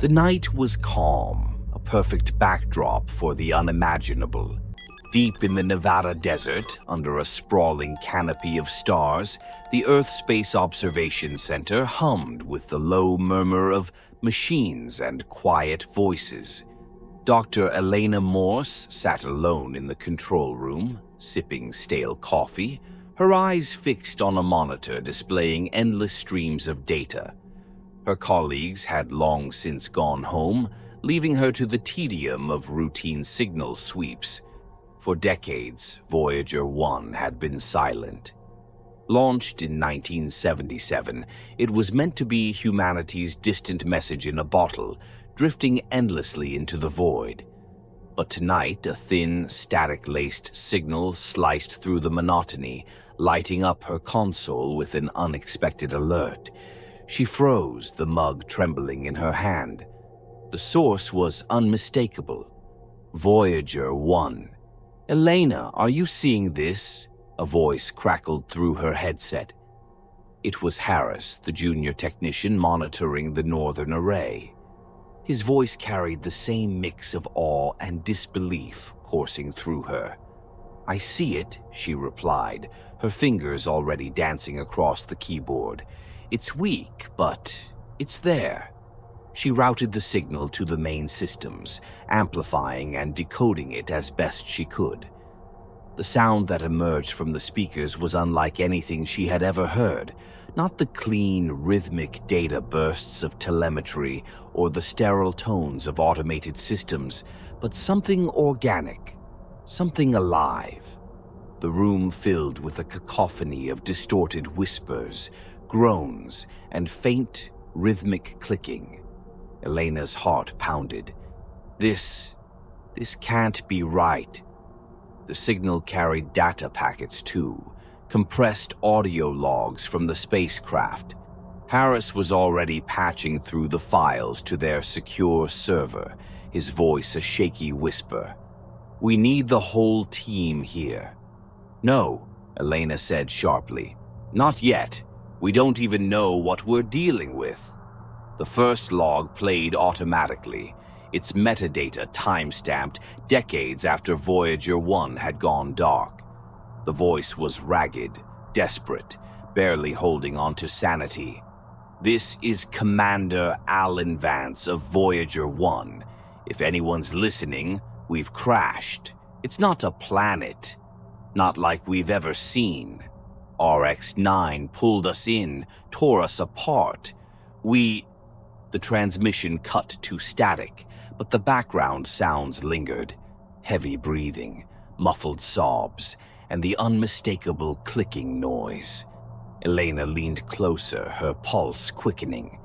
The night was calm, a perfect backdrop for the unimaginable. Deep in the Nevada desert, under a sprawling canopy of stars, the Earth Space Observation Center hummed with the low murmur of machines and quiet voices. Dr. Elena Morse sat alone in the control room, sipping stale coffee, her eyes fixed on a monitor displaying endless streams of data. Her colleagues had long since gone home, leaving her to the tedium of routine signal sweeps. For decades, Voyager 1 had been silent. Launched in 1977, it was meant to be humanity's distant message in a bottle, drifting endlessly into the void. But tonight, a thin, static-laced signal sliced through the monotony, lighting up her console with an unexpected alert. She froze, the mug trembling in her hand. The source was unmistakable. Voyager 1. "Elena, are you seeing this?" A voice crackled through her headset. It was Harris, the junior technician monitoring the northern array. His voice carried the same mix of awe and disbelief coursing through her. "I see it," she replied, her fingers already dancing across the keyboard. "It's weak, but it's there." She routed the signal to the main systems, amplifying and decoding it as best she could. The sound that emerged from the speakers was unlike anything she had ever heard, not the clean, rhythmic data bursts of telemetry or the sterile tones of automated systems, but something organic, something alive. The room filled with a cacophony of distorted whispers, groans, and faint, rhythmic clicking. Elena's heart pounded. This can't be right. The signal carried data packets too, compressed audio logs from the spacecraft. Harris was already patching through the files to their secure server, his voice a shaky whisper. "We need the whole team here." "No," Elena said sharply. "Not yet. We don't even know what we're dealing with." The first log played automatically, its metadata time-stamped decades after Voyager 1 had gone dark. The voice was ragged, desperate, barely holding on to sanity. "This is Commander Alan Vance of Voyager 1. If anyone's listening, we've crashed. It's not a planet. Not like we've ever seen. RX-9 pulled us in, tore us apart. The transmission cut to static, but the background sounds lingered. Heavy breathing, muffled sobs, and the unmistakable clicking noise. Elena leaned closer, her pulse quickening.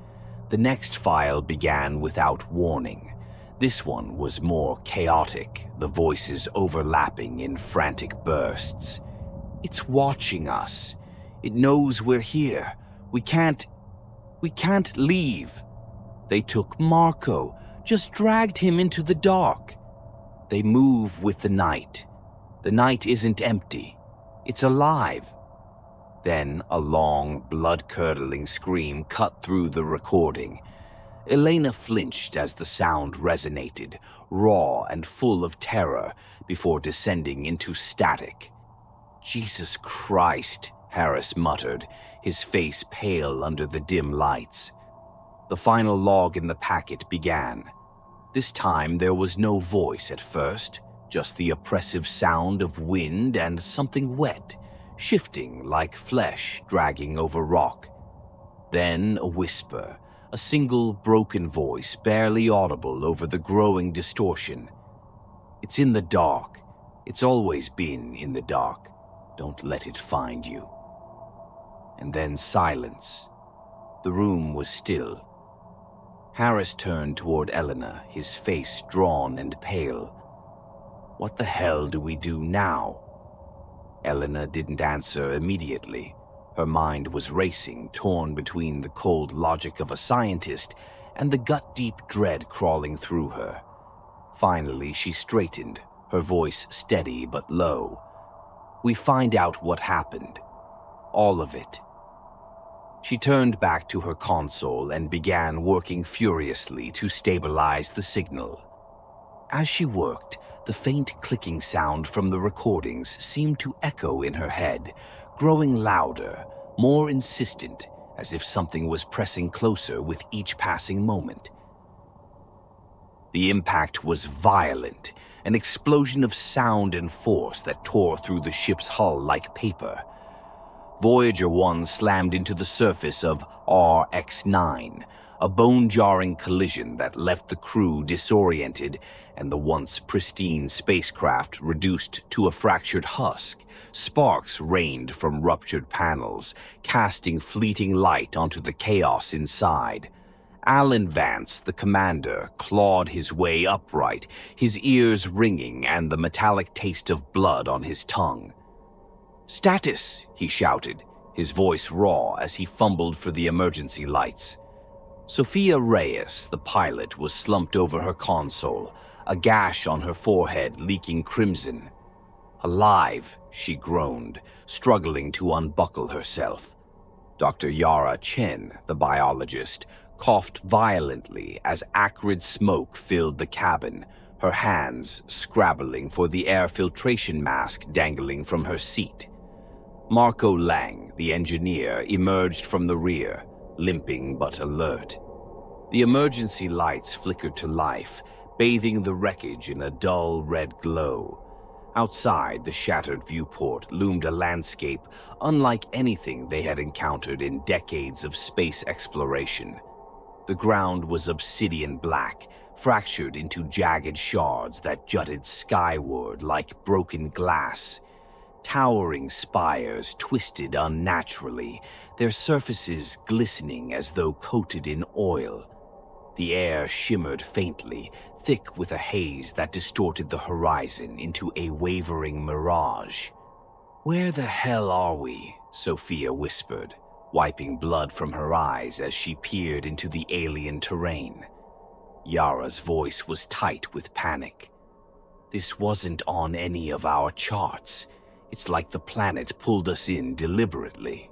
The next file began without warning. This one was more chaotic, the voices overlapping in frantic bursts. "It's watching us. It knows we're here. We can't leave. They took Marco, just dragged him into the dark. They move with the night. The night isn't empty. It's alive." Then a long, blood-curdling scream cut through the recording. Elena flinched as the sound resonated, raw and full of terror, before descending into static. "Jesus Christ," Harris muttered, his face pale under the dim lights. The final log in the packet began. This time there was no voice at first, just the oppressive sound of wind and something wet, shifting like flesh dragging over rock. Then a whisper, a single broken voice barely audible over the growing distortion. "It's in the dark. It's always been in the dark. Don't let it find you." And then silence. The room was still. Harris turned toward Elena, his face drawn and pale. "What the hell do we do now?" Elena didn't answer immediately. Her mind was racing, torn between the cold logic of a scientist and the gut-deep dread crawling through her. Finally, she straightened, her voice steady but low. "We find out what happened. All of it." She turned back to her console and began working furiously to stabilize the signal. As she worked, the faint clicking sound from the recordings seemed to echo in her head, growing louder, more insistent, as if something was pressing closer with each passing moment. The impact was violent, an explosion of sound and force that tore through the ship's hull like paper. Voyager 1 slammed into the surface of RX-9, a bone-jarring collision that left the crew disoriented and the once pristine spacecraft reduced to a fractured husk. Sparks rained from ruptured panels, casting fleeting light onto the chaos inside. Alan Vance, the commander, clawed his way upright, his ears ringing and the metallic taste of blood on his tongue. "Status!" he shouted, his voice raw as he fumbled for the emergency lights. Sophia Reyes, the pilot, was slumped over her console, a gash on her forehead leaking crimson. "Alive," she groaned, struggling to unbuckle herself. Dr. Yara Chen, the biologist, coughed violently as acrid smoke filled the cabin, her hands scrabbling for the air filtration mask dangling from her seat. Marco Lang, the engineer, emerged from the rear, limping but alert. The emergency lights flickered to life, bathing the wreckage in a dull red glow. Outside the shattered viewport loomed a landscape unlike anything they had encountered in decades of space exploration. The ground was obsidian black, fractured into jagged shards that jutted skyward like broken glass. Towering spires twisted unnaturally, their surfaces glistening as though coated in oil. The air shimmered faintly, thick with a haze that distorted the horizon into a wavering mirage. "Where the hell are we?" Sophia whispered, wiping blood from her eyes as she peered into the alien terrain. Yara's voice was tight with panic. "This wasn't on any of our charts. It's like the planet pulled us in deliberately."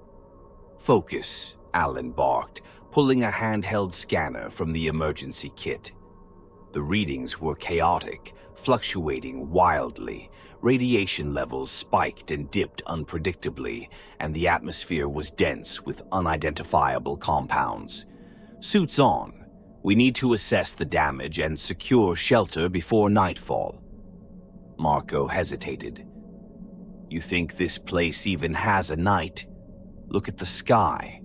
"Focus," Alan barked, pulling a handheld scanner from the emergency kit. The readings were chaotic, fluctuating wildly. Radiation levels spiked and dipped unpredictably, and the atmosphere was dense with unidentifiable compounds. "Suits on. We need to assess the damage and secure shelter before nightfall." Marco hesitated. "You think this place even has a night? Look at the sky."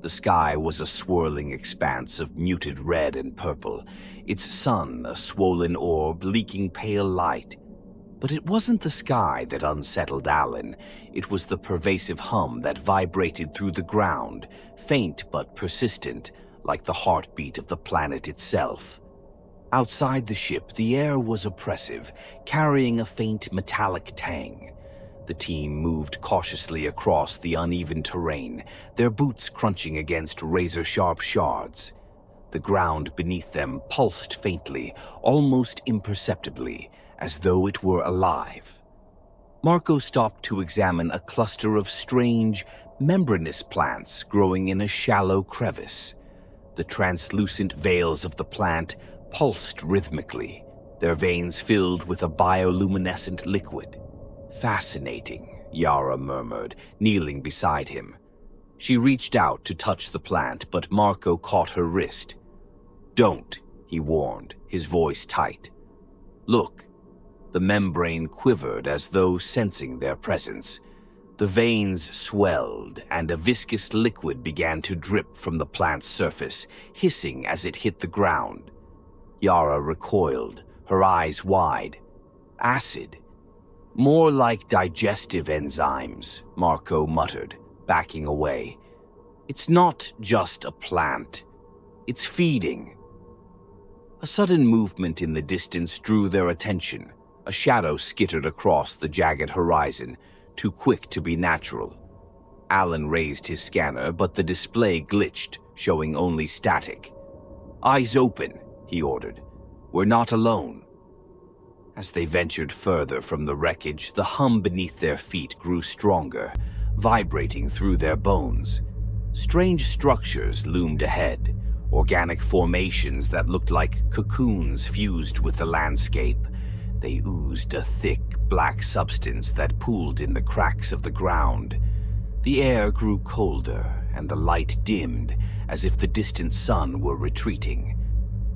The sky was a swirling expanse of muted red and purple, its sun a swollen orb leaking pale light. But it wasn't the sky that unsettled Alan. It was the pervasive hum that vibrated through the ground, faint but persistent, like the heartbeat of the planet itself. Outside the ship, the air was oppressive, carrying a faint metallic tang. The team moved cautiously across the uneven terrain, their boots crunching against razor-sharp shards. The ground beneath them pulsed faintly, almost imperceptibly, as though it were alive. Marco stopped to examine a cluster of strange, membranous plants growing in a shallow crevice. The translucent veils of the plant pulsed rhythmically, their veins filled with a bioluminescent liquid. "Fascinating," Yara murmured, kneeling beside him. She reached out to touch the plant, but Marco caught her wrist. "Don't," he warned, his voice tight. "Look." The membrane quivered as though sensing their presence. The veins swelled, and a viscous liquid began to drip from the plant's surface, hissing as it hit the ground. Yara recoiled, her eyes wide. "Acid." "More like digestive enzymes," Marco muttered, backing away. "It's not just a plant. It's feeding." A sudden movement in the distance drew their attention. A shadow skittered across the jagged horizon, too quick to be natural. Alan raised his scanner, but the display glitched, showing only static. "Eyes open," he ordered. "We're not alone." As they ventured further from the wreckage, the hum beneath their feet grew stronger, vibrating through their bones. Strange structures loomed ahead, organic formations that looked like cocoons fused with the landscape. They oozed a thick, black substance that pooled in the cracks of the ground. The air grew colder, and the light dimmed, as if the distant sun were retreating.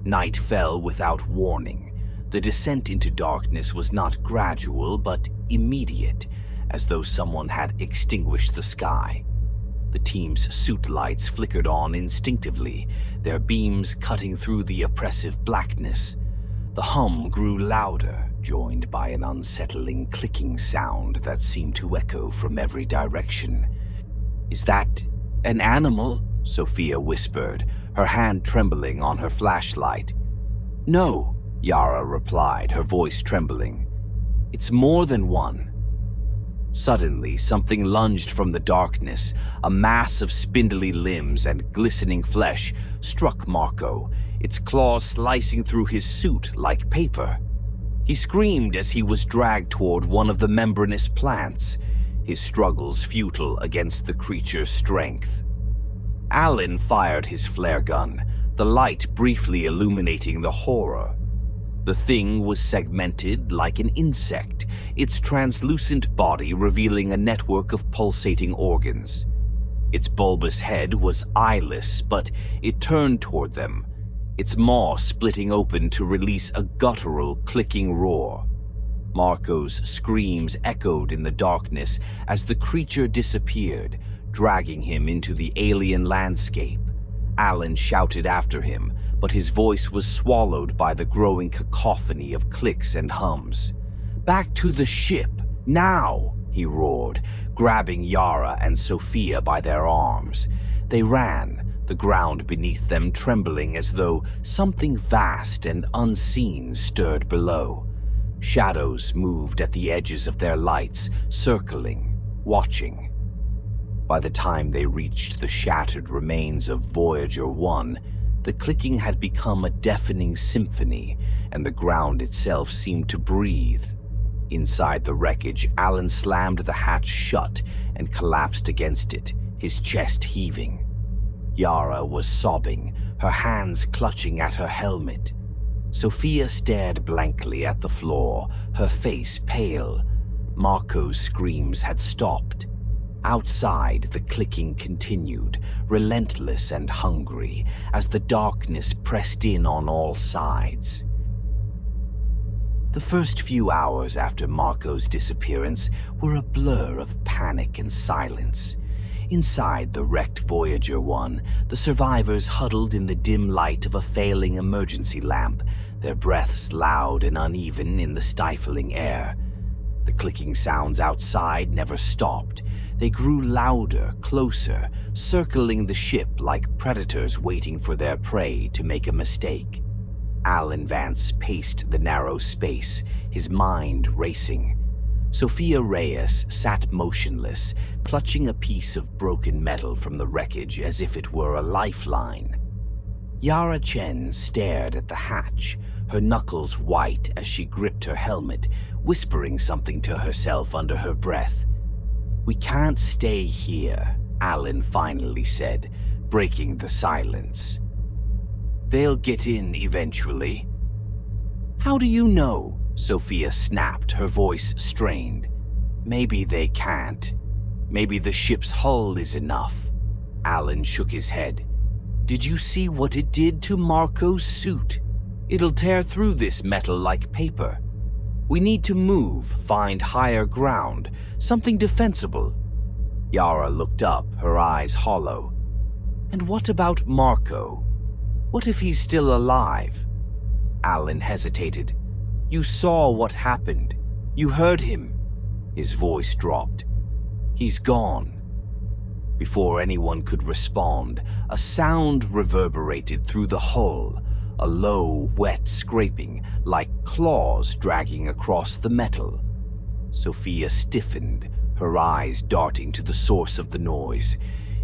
Night fell without warning. The descent into darkness was not gradual, but immediate, as though someone had extinguished the sky. The team's suit lights flickered on instinctively, their beams cutting through the oppressive blackness. The hum grew louder, joined by an unsettling clicking sound that seemed to echo from every direction. "Is that an animal?" Sophia whispered, her hand trembling on her flashlight. "No," Yara replied, her voice trembling. "It's more than one." Suddenly, something lunged from the darkness. A mass of spindly limbs and glistening flesh struck Marco, its claws slicing through his suit like paper. He screamed as he was dragged toward one of the membranous plants, his struggles futile against the creature's strength. Alan fired his flare gun, the light briefly illuminating the horror. The thing was segmented like an insect, its translucent body revealing a network of pulsating organs. Its bulbous head was eyeless, but it turned toward them, its maw splitting open to release a guttural, clicking roar. Marco's screams echoed in the darkness as the creature disappeared, dragging him into the alien landscape. Alan shouted after him, but his voice was swallowed by the growing cacophony of clicks and hums. "Back to the ship, now!" he roared, grabbing Yara and Sophia by their arms. They ran, the ground beneath them trembling as though something vast and unseen stirred below. Shadows moved at the edges of their lights, circling, watching. By the time they reached the shattered remains of Voyager 1, the clicking had become a deafening symphony, and the ground itself seemed to breathe. Inside the wreckage, Alan slammed the hatch shut and collapsed against it, his chest heaving. Yara was sobbing, her hands clutching at her helmet. Sophia stared blankly at the floor, her face pale. Marco's screams had stopped. Outside, the clicking continued, relentless and hungry, as the darkness pressed in on all sides. The first few hours after Marco's disappearance were a blur of panic and silence. Inside the wrecked Voyager 1, the survivors huddled in the dim light of a failing emergency lamp, their breaths loud and uneven in the stifling air. The clicking sounds outside never stopped. They grew louder, closer, circling the ship like predators waiting for their prey to make a mistake. Alan Vance paced the narrow space, his mind racing. Sophia Reyes sat motionless, clutching a piece of broken metal from the wreckage as if it were a lifeline. Yara Chen stared at the hatch, her knuckles white as she gripped her helmet, whispering something to herself under her breath. "We can't stay here," Alan finally said, breaking the silence. "They'll get in eventually." "How do you know?" Sophia snapped, her voice strained. "Maybe they can't. Maybe the ship's hull is enough." Alan shook his head. "Did you see what it did to Marco's suit? It'll tear through this metal like paper. We need to move, find higher ground, something defensible." Yara looked up, her eyes hollow. "And what about Marco? What if he's still alive?" Alan hesitated. "You saw what happened. You heard him." His voice dropped. "He's gone." Before anyone could respond, a sound reverberated through the hull, a low, wet scraping, like claws dragging across the metal. Sophia stiffened, her eyes darting to the source of the noise.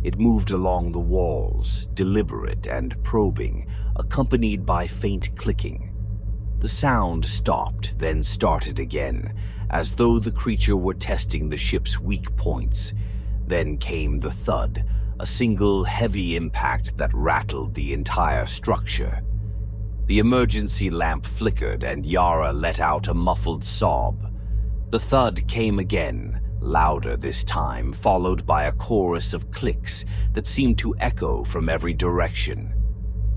It moved along the walls, deliberate and probing, accompanied by faint clicking. The sound stopped, then started again, as though the creature were testing the ship's weak points. Then came the thud, a single heavy impact that rattled the entire structure. The emergency lamp flickered and Yara let out a muffled sob. The thud came again, louder this time, followed by a chorus of clicks that seemed to echo from every direction.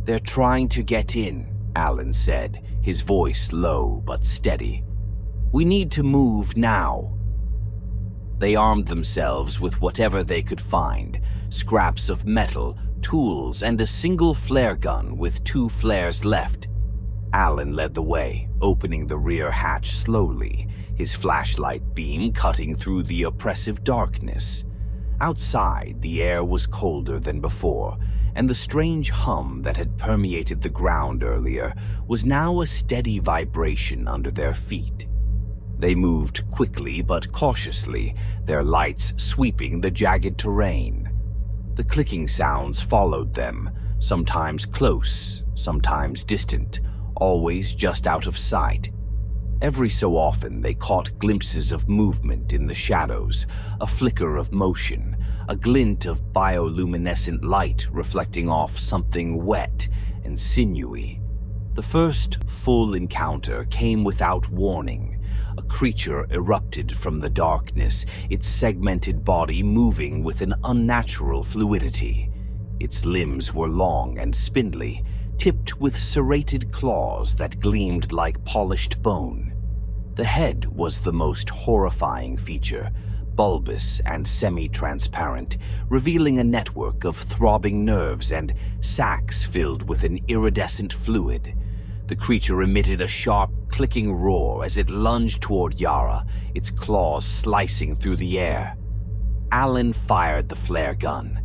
"They're trying to get in," Alan said, his voice low but steady. "We need to move now." They armed themselves with whatever they could find, scraps of metal, tools, and a single flare gun with 2 flares left. Alan led the way, opening the rear hatch slowly, his flashlight beam cutting through the oppressive darkness. Outside, the air was colder than before, and the strange hum that had permeated the ground earlier was now a steady vibration under their feet. They moved quickly but cautiously, their lights sweeping the jagged terrain. The clicking sounds followed them, sometimes close, sometimes distant, always just out of sight. Every so often they caught glimpses of movement in the shadows, a flicker of motion, a glint of bioluminescent light reflecting off something wet and sinewy. The first full encounter came without warning. A creature erupted from the darkness, its segmented body moving with an unnatural fluidity. Its limbs were long and spindly, tipped with serrated claws that gleamed like polished bone. The head was the most horrifying feature, bulbous and semi-transparent, revealing a network of throbbing nerves and sacs filled with an iridescent fluid. The creature emitted a sharp, clicking roar as it lunged toward Yara, its claws slicing through the air. Alan fired the flare gun.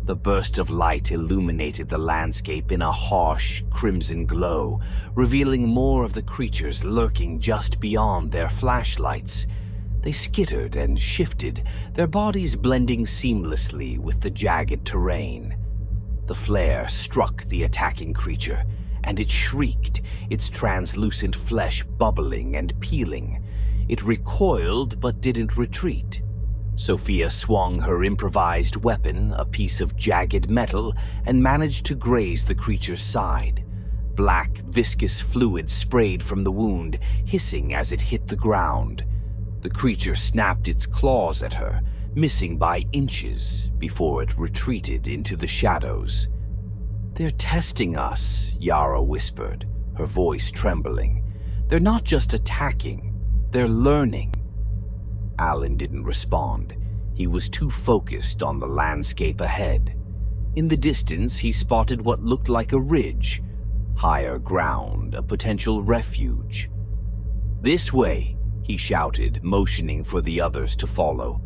The burst of light illuminated the landscape in a harsh, crimson glow, revealing more of the creatures lurking just beyond their flashlights. They skittered and shifted, their bodies blending seamlessly with the jagged terrain. The flare struck the attacking creature, and it shrieked, its translucent flesh bubbling and peeling. It recoiled but didn't retreat. Sophia swung her improvised weapon, a piece of jagged metal, and managed to graze the creature's side. Black, viscous fluid sprayed from the wound, hissing as it hit the ground. The creature snapped its claws at her, missing by inches before it retreated into the shadows. "They're testing us," Yara whispered, her voice trembling. "They're not just attacking, they're learning." Alan didn't respond. He was too focused on the landscape ahead. In the distance, he spotted what looked like a ridge. Higher ground, a potential refuge. "This way," he shouted, motioning for the others to follow.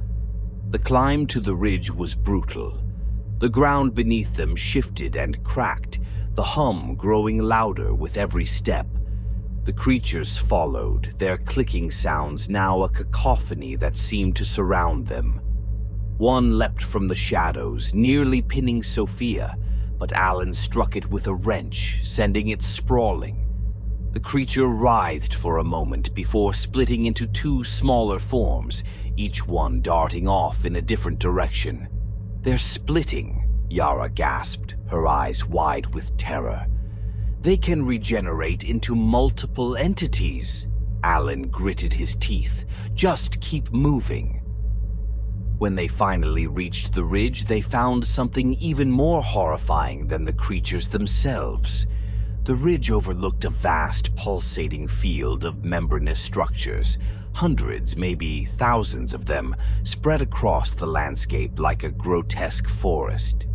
The climb to the ridge was brutal. The ground beneath them shifted and cracked, the hum growing louder with every step. The creatures followed, their clicking sounds now a cacophony that seemed to surround them. One leapt from the shadows, nearly pinning Sophia, but Alan struck it with a wrench, sending it sprawling. The creature writhed for a moment before splitting into 2 smaller forms, each one darting off in a different direction. "They're splitting," Yara gasped, her eyes wide with terror. "They can regenerate into multiple entities." Alan gritted his teeth. "Just keep moving." When they finally reached the ridge, they found something even more horrifying than the creatures themselves. The ridge overlooked a vast, pulsating field of membranous structures, hundreds, maybe thousands of them, spread across the landscape like a grotesque forest.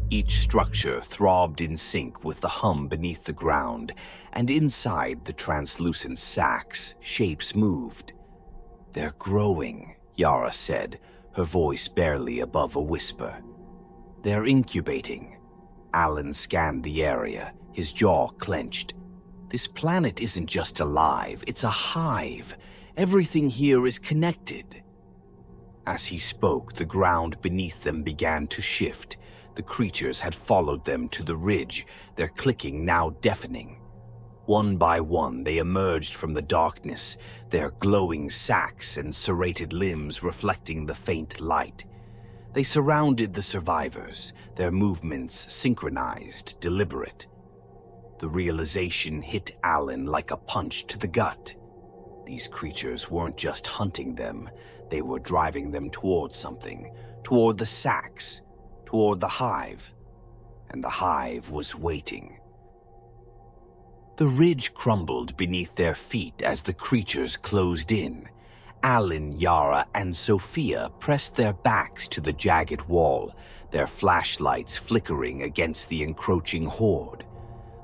Each structure throbbed in sync with the hum beneath the ground, and inside the translucent sacs, shapes moved. "They're growing," Yara said, her voice barely above a whisper. "They're incubating." Alan scanned the area, his jaw clenched. "This planet isn't just alive, it's a hive. Everything here is connected." As he spoke, the ground beneath them began to shift. The creatures had followed them to the ridge, their clicking now deafening. One by one, they emerged from the darkness, their glowing sacs and serrated limbs reflecting the faint light. They surrounded the survivors, their movements synchronized, deliberate. The realization hit Alan like a punch to the gut. These creatures weren't just hunting them, they were driving them toward something, toward the sacks, toward the hive. And the hive was waiting. The ridge crumbled beneath their feet as the creatures closed in. Alan, Yara, and Sophia pressed their backs to the jagged wall, their flashlights flickering against the encroaching horde.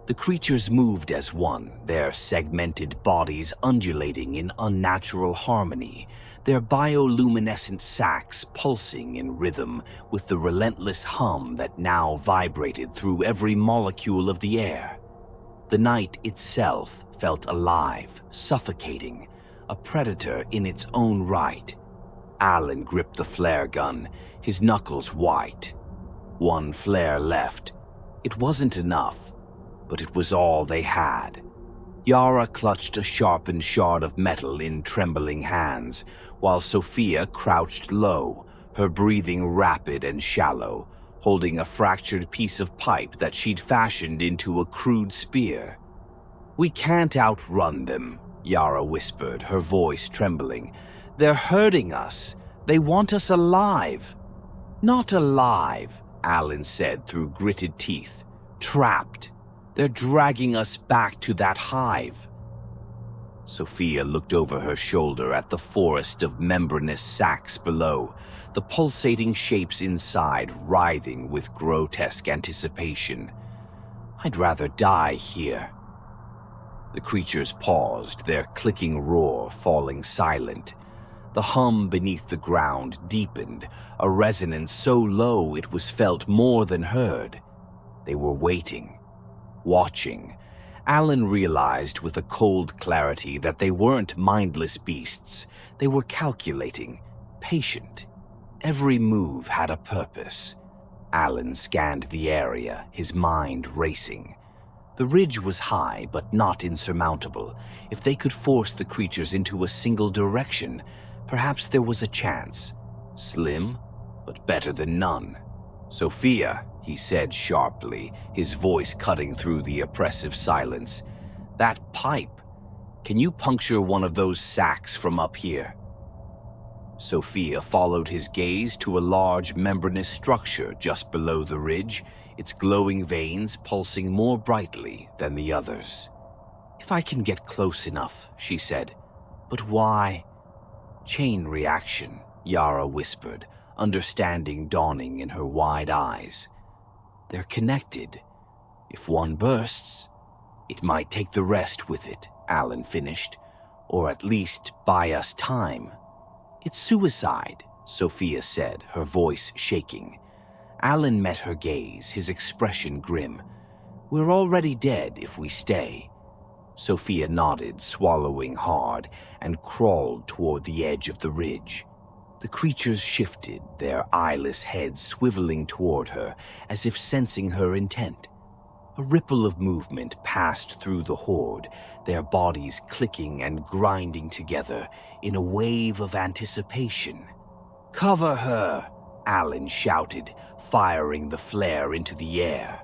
The creatures moved as one, their segmented bodies undulating in unnatural harmony, their bioluminescent sacs pulsing in rhythm with the relentless hum that now vibrated through every molecule of the air. The night itself felt alive, suffocating, a predator in its own right. Alan gripped the flare gun, his knuckles white. One flare left. It wasn't enough, but it was all they had. Yara clutched a sharpened shard of metal in trembling hands, while Sophia crouched low, her breathing rapid and shallow, holding a fractured piece of pipe that she'd fashioned into a crude spear. "We can't outrun them," Yara whispered, her voice trembling. "They're hurting us. They want us alive." "Not alive," Alan said through gritted teeth. "Trapped. They're dragging us back to that hive." Sophia looked over her shoulder at the forest of membranous sacs below, the pulsating shapes inside writhing with grotesque anticipation. "I'd rather die here." The creatures paused, their clicking roar falling silent. The hum beneath the ground deepened, a resonance so low it was felt more than heard. They were waiting, watching. Alan realized with a cold clarity that they weren't mindless beasts. They were calculating, patient. Every move had a purpose. Alan scanned the area, his mind racing. The ridge was high, but not insurmountable. If they could force the creatures into a single direction, perhaps there was a chance. Slim, but better than none. "Sophia," he said sharply, his voice cutting through the oppressive silence. "That pipe. Can you puncture one of those sacs from up here?" Sophia followed his gaze to a large membranous structure just below the ridge, its glowing veins pulsing more brightly than the others. "If I can get close enough," she said. "But why?" "Chain reaction," Yara whispered, understanding dawning in her wide eyes. "They're connected. If one bursts, it might take the rest with it," Alan finished, "or at least buy us time." "It's suicide," Sophia said, her voice shaking. Alan met her gaze, his expression grim. "We're already dead if we stay." Sophia nodded, swallowing hard, and crawled toward the edge of the ridge. The creatures shifted, their eyeless heads swiveling toward her, as if sensing her intent. A ripple of movement passed through the horde, their bodies clicking and grinding together in a wave of anticipation. "Cover her!" Alan shouted, firing the flare into the air.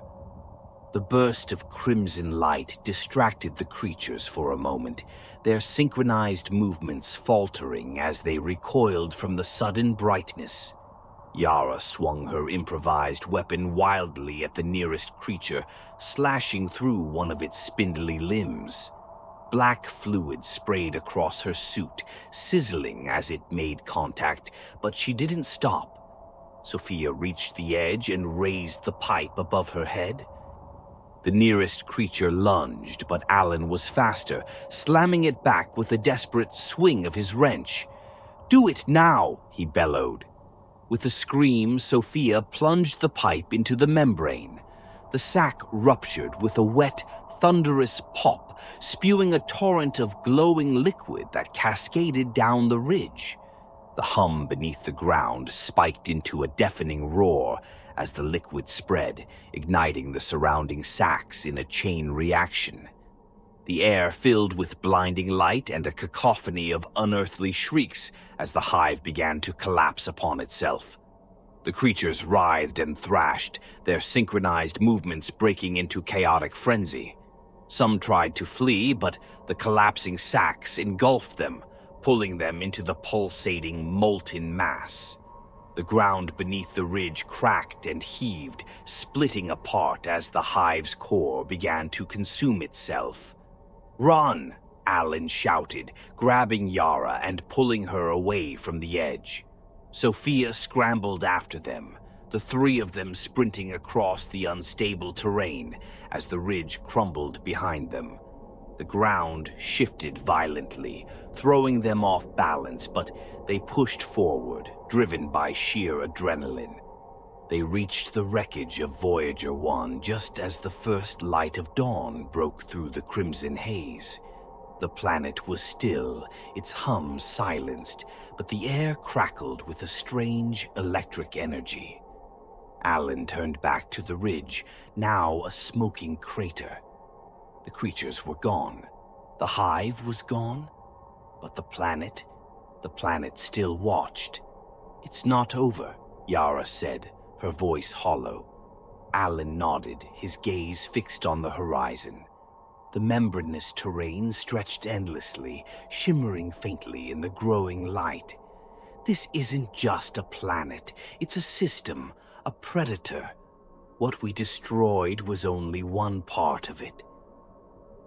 The burst of crimson light distracted the creatures for a moment, their synchronized movements faltering as they recoiled from the sudden brightness. Yara swung her improvised weapon wildly at the nearest creature, slashing through one of its spindly limbs. Black fluid sprayed across her suit, sizzling as it made contact, but she didn't stop. Sophia reached the edge and raised the pipe above her head. The nearest creature lunged, but Alan was faster, slamming it back with a desperate swing of his wrench. "Do it now!" he bellowed. With a scream, Sophia plunged the pipe into the membrane. The sac ruptured with a wet, thunderous pop, spewing a torrent of glowing liquid that cascaded down the ridge. The hum beneath the ground spiked into a deafening roar as the liquid spread, igniting the surrounding sacs in a chain reaction. The air filled with blinding light and a cacophony of unearthly shrieks as the hive began to collapse upon itself. The creatures writhed and thrashed, their synchronized movements breaking into chaotic frenzy. Some tried to flee, but the collapsing sacks engulfed them, pulling them into the pulsating, molten mass. The ground beneath the ridge cracked and heaved, splitting apart as the hive's core began to consume itself. "Run!" Alan shouted, grabbing Yara and pulling her away from the edge. Sophia scrambled after them, the three of them sprinting across the unstable terrain as the ridge crumbled behind them. The ground shifted violently, throwing them off balance, but they pushed forward, driven by sheer adrenaline. They reached the wreckage of Voyager 1 just as the first light of dawn broke through the crimson haze. The planet was still, its hum silenced, but the air crackled with a strange electric energy. Alan turned back to the ridge, now a smoking crater. The creatures were gone. The hive was gone. But the planet still watched. "It's not over," Yara said, her voice hollow. Alan nodded, his gaze fixed on the horizon. The membranous terrain stretched endlessly, shimmering faintly in the growing light. This isn't just a planet, it's a system, a predator. What we destroyed was only one part of it.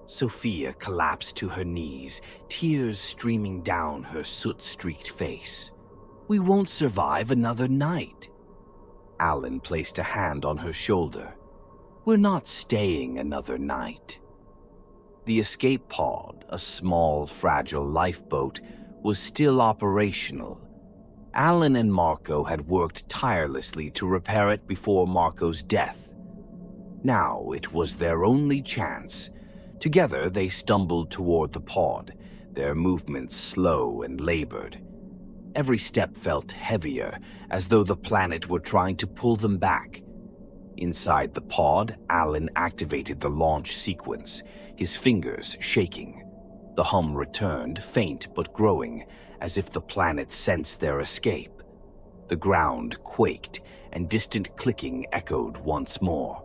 Sophia collapsed to her knees, tears streaming down her soot-streaked face. "We won't survive another night." Alan placed a hand on her shoulder. "We're not staying another night." The escape pod, a small, fragile lifeboat, was still operational. Alan and Marco had worked tirelessly to repair it before Marco's death. Now it was their only chance. Together they stumbled toward the pod, their movements slow and labored. Every step felt heavier, as though the planet were trying to pull them back. Inside the pod, Alan activated the launch sequence, his fingers shaking. The hum returned, faint but growing, as if the planet sensed their escape. The ground quaked, and distant clicking echoed once more.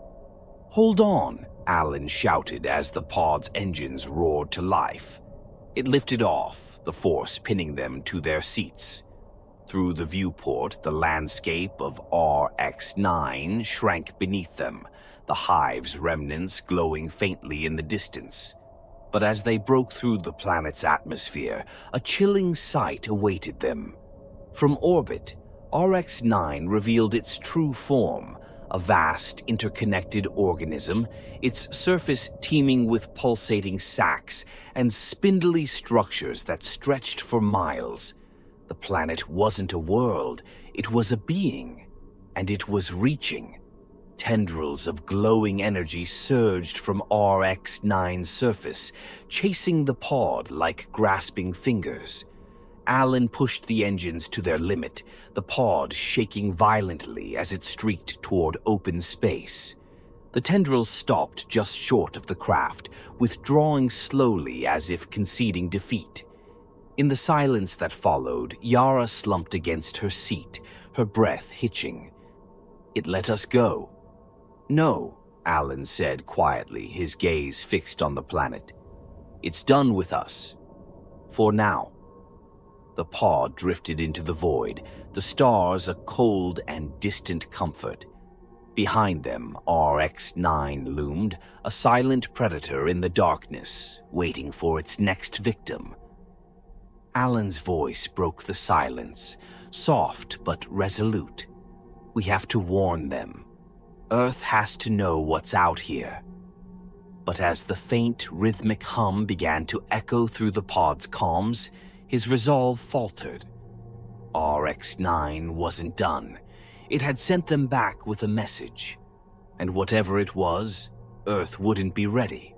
"Hold on!" Alan shouted as the pod's engines roared to life. It lifted off, the force pinning them to their seats. Through the viewport, the landscape of RX-9 shrank beneath them, the hive's remnants glowing faintly in the distance. But as they broke through the planet's atmosphere, a chilling sight awaited them. From orbit, RX-9 revealed its true form, a vast, interconnected organism, its surface teeming with pulsating sacs and spindly structures that stretched for miles. The planet wasn't a world, it was a being, and it was reaching. Tendrils of glowing energy surged from RX-9's surface, chasing the pod like grasping fingers. Alan pushed the engines to their limit, the pod shaking violently as it streaked toward open space. The tendrils stopped just short of the craft, withdrawing slowly as if conceding defeat. In the silence that followed, Yara slumped against her seat, her breath hitching. "It let us go." "No," Alan said quietly, his gaze fixed on the planet. "It's done with us. For now." The pod drifted into the void, the stars a cold and distant comfort. Behind them, RX-9 loomed, a silent predator in the darkness, waiting for its next victim. Alan's voice broke the silence, soft but resolute. "We have to warn them. Earth has to know what's out here." But as the faint, rhythmic hum began to echo through the pod's comms, his resolve faltered. RX-9 wasn't done. It had sent them back with a message. And whatever it was, Earth wouldn't be ready.